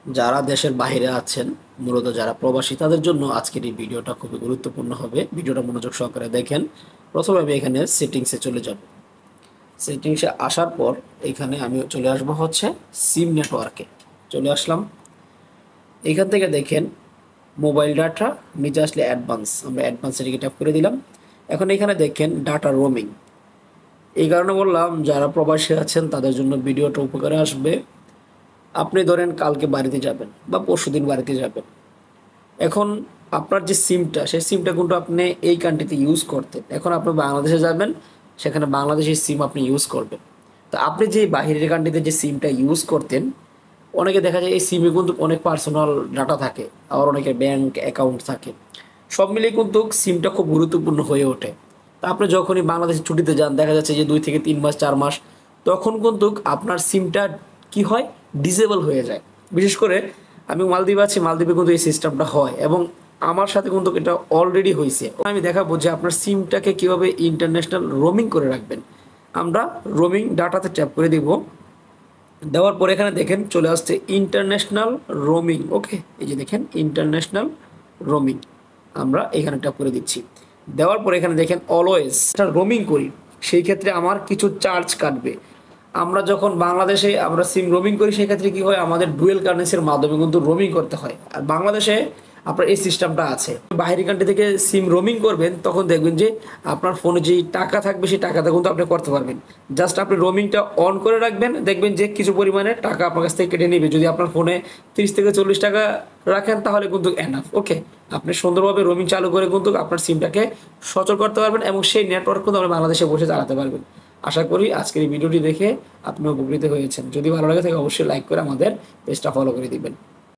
যারা দেশের বাইরে আছেন, মূলত যারা প্রবাসী, তাদের জন্য আজকের এই ভিডিওটা খুবই গুরুত্বপূর্ণ হবে। ভিডিওটা মনোযোগ সহকারে দেখেন। প্রথমে আমি এখানে সেটিংসে চলে যাব। সেটিংসে আসার পর এখানে আমি চলে আসবো হচ্ছে সিম নেটওয়ার্কে। চলে আসলাম। এখান থেকে দেখেন মোবাইল ডাটা, নিচে আসলে অ্যাডভান্স, আমরা অ্যাডভান্স এটিকে ট্যাপ করে দিলাম। এখন এখানে দেখেন ডাটা রোমিং। এই কারণে বললাম যারা প্রবাসী আছেন তাদের জন্য ভিডিওটা উপকারে আসবে। আপনি ধরেন কালকে বাড়িতে যাবেন বা পরশুদিন বাড়িতে যাবেন। এখন আপনার যে সিমটা, সেই সিমটা কিন্তু আপনি এই কান্ট্রিতে ইউজ করতেন, এখন আপনি বাংলাদেশে যাবেন, সেখানে বাংলাদেশের সিম আপনি ইউজ করবেন। তো আপনি যে বাহিরের কান্ট্রিতে যে সিমটা ইউজ করতেন, অনেকে দেখা যায় এই সিমে কিন্তু অনেক পার্সোনাল ডাটা থাকে, আবার অনেকের ব্যাংক অ্যাকাউন্ট থাকে। সব মিলিয়ে কিন্তু সিমটা খুব গুরুত্বপূর্ণ হয়ে ওঠে। তা আপনি যখনই বাংলাদেশে ছুটিতে যান, দেখা যাচ্ছে যে 2 থেকে 3 মাস 4 মাস, তখন কিন্তু আপনার সিমটা কি হয়, ডিসেবল হয়ে যায়। বিশেষ করে আমি মালদ্বীপে আছি, মালদ্বীপে কিন্তু এই সিস্টেমটা হয় এবং আমার সাথে কিন্তু এটা অলরেডি হয়েছে। আমি দেখাবো যে আপনার সিমটাকে কিভাবে ইন্টারন্যাশনাল রোমিং করে রাখবেন। আমরা রোমিং ডাটাতে ট্যাপ করে দিব। দেওয়ার পরে এখানে দেখেন চলে আসছে ইন্টারন্যাশনাল রোমিং। ওকে, এই যে দেখেন ইন্টারন্যাশনাল রোমিং, আমরা এখানে ট্যাপ করে দিচ্ছি। দেওয়ার পরে এখানে দেখেন অলওয়েজ রোমিং করি, সেই ক্ষেত্রে আমার কিছু চার্জ কাটবে। আমরা যখন বাংলাদেশে আমরা সিম রোমিং করি, সেক্ষেত্রে কি হয়, আমাদের ডুয়েল কারেন্সির মাধ্যমে কিন্তু রোমিং করতে হয়। আর বাংলাদেশে আপনার এই সিস্টেমটা আছে। বাইরের কান্ট্রি থেকে সিম রোমিং করবেন, তখন দেখবেন যে আপনার ফোনে যেই টাকা থাকবে সেই টাকাটা কিন্তু আপনি করতে পারবেন। জাস্ট আপনি রোমিংটা অন করে রাখবেন, দেখবেন যে কিছু পরিমাণে টাকা আপনার কাছ থেকে কেটে নেবে। যদি আপনার ফোনে 30 থেকে 40 টাকা রাখেন, তাহলে কিন্তু এনাফ। ওকে, আপনি সুন্দরভাবে রোমিং চালু করে কিন্তু আপনার সিমটাকে সচল করতে পারবেন এবং সেই নেটওয়ার্ক কিন্তু আপনি বাংলাদেশে বসে চালাতে পারবেন। আশা করি আজকের এই ভিডিওটি দেখে আপনি উপকৃত হয়েছেন। যদি ভালো লাগে থাকে অবশ্যই লাইক করে আমাদের পেজটা ফলো করে দিবেন।